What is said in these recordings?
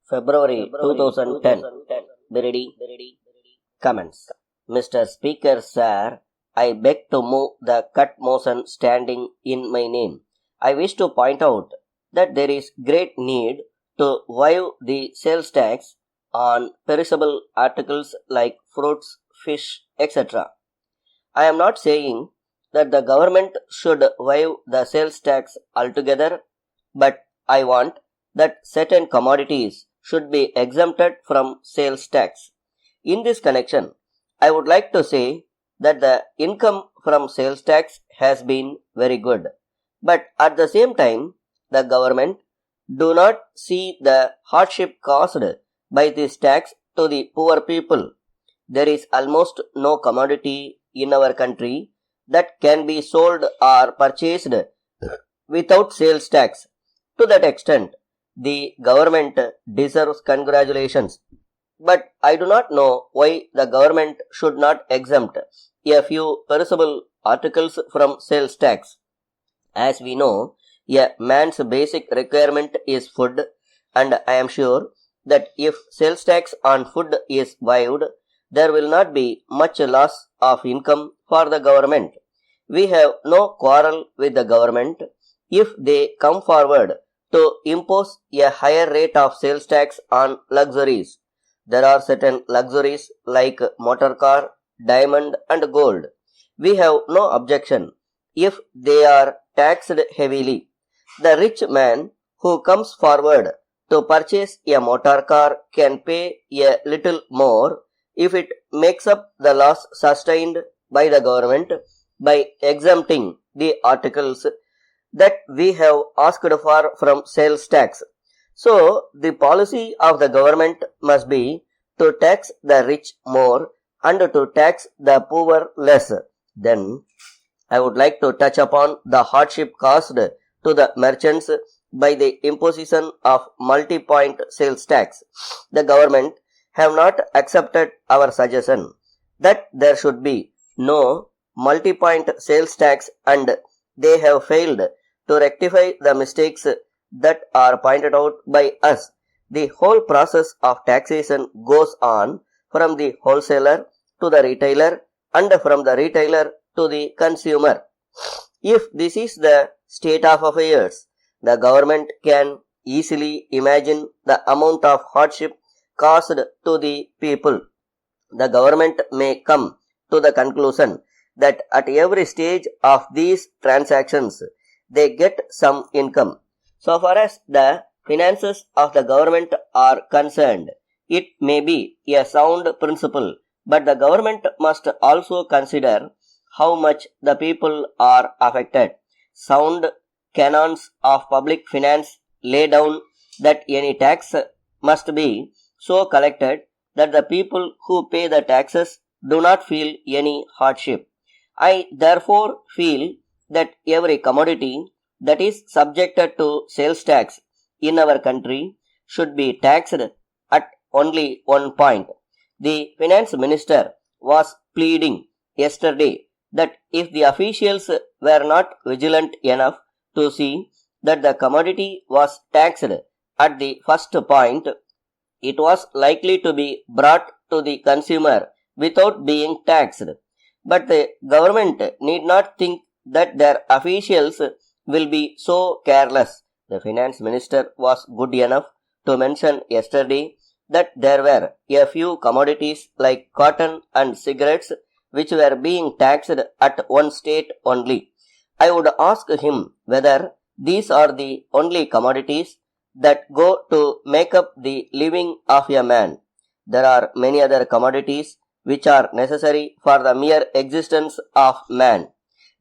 February 2010. Biridi. Comments. Mr. Speaker, sir, I beg to move the cut motion standing in my name. I wish to point out that there is great need to waive the sales tax on perishable articles like fruits, fish, etc. I am not saying that the government should waive the sales tax altogether, but I want that certain commodities should be exempted from sales tax. In this connection, I would like to say that the income from sales tax has been very good, but at the same time, the government do not see the hardship caused by this tax to the poor people. There is almost no commodity in our country that can be sold or purchased without sales tax. To that extent, the government deserves congratulations. But I do not know why the government should not exempt a few perishable articles from sales tax. As we know, a man's basic requirement is food, and I am sure that if sales tax on food is waived, there will not be much loss of income for the government. We have no quarrel with the government if they come forward to impose a higher rate of sales tax on luxuries. There are certain luxuries like motor car, diamond and gold. We have no objection if they are taxed heavily. The rich man who comes forward to purchase a motor car can pay a little more if it makes up the loss sustained by the government by exempting the articles that we have asked for from sales tax. So, the policy of the government must be to tax the rich more and to tax the poor less. Then, I would like to touch upon the hardship caused to the merchants by the imposition of multi-point sales tax. The government have not accepted our suggestion that there should be no multi-point sales tax, and they have failed to rectify the mistakes that are pointed out by us. The whole process of taxation goes on from the wholesaler to the retailer and from the retailer to the consumer. If this is the state of affairs, the government can easily imagine the amount of hardship caused to the people. The government may come to the conclusion that at every stage of these transactions, they get some income. So far as the finances of the government are concerned, it may be a sound principle, but the government must also consider how much the people are affected. Sound canons of public finance lay down that any tax must be so collected that the people who pay the taxes do not feel any hardship. I therefore feel that every commodity that is subjected to sales tax in our country should be taxed at only one point. The finance minister was pleading yesterday that if the officials were not vigilant enough to see that the commodity was taxed at the first point, it was likely to be brought to the consumer without being taxed. But the government need not think that their officials will be so careless. The finance minister was good enough to mention yesterday that there were a few commodities like cotton and cigarettes which were being taxed at one state only. I would ask him whether these are the only commodities that go to make up the living of a man. There are many other commodities which are necessary for the mere existence of man.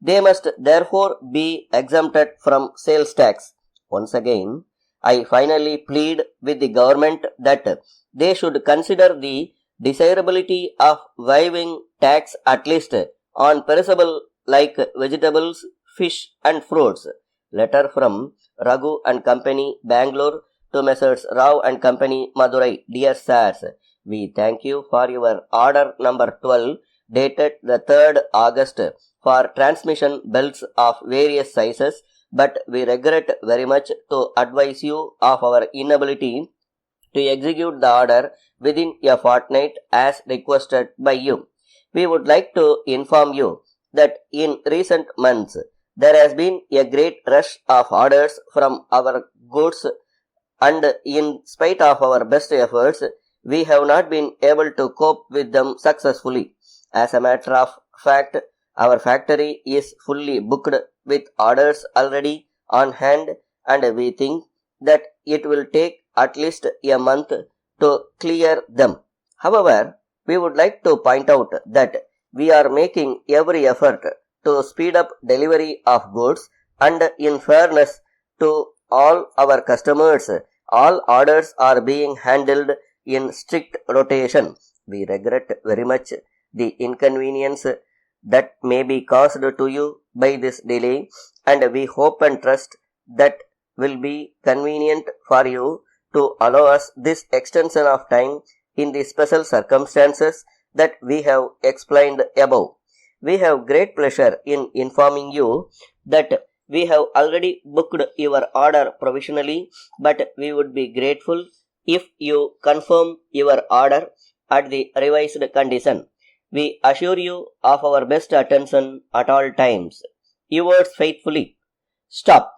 They must therefore be exempted from sales tax. Once again, I finally plead with the government that they should consider the desirability of waiving tax at least on perishable like vegetables, fish and fruits. Letter from Raghu and Company, Bangalore to Messrs. Rao and Company, Madurai. Dear sirs, we thank you for your order number 12 dated the 3rd August for transmission belts of various sizes, but we regret very much to advise you of our inability to execute the order within a fortnight as requested by you. We would like to inform you that in recent months there has been a great rush of orders from our goods, and in spite of our best efforts, we have not been able to cope with them successfully. As a matter of fact, our factory is fully booked with orders already on hand, and we think that it will take at least a month to clear them. However, we would like to point out that we are making every effort to speed up delivery of goods, and in fairness to all our customers, all orders are being handled in strict rotation. We regret very much the inconvenience that may be caused to you by this delay, and we hope and trust that will be convenient for you to allow us this extension of time in the special circumstances that we have explained above. We have great pleasure in informing you that we have already booked your order provisionally, but we would be grateful if you confirm your order at the revised condition. We assure you of our best attention at all times. Yours faithfully. Stop.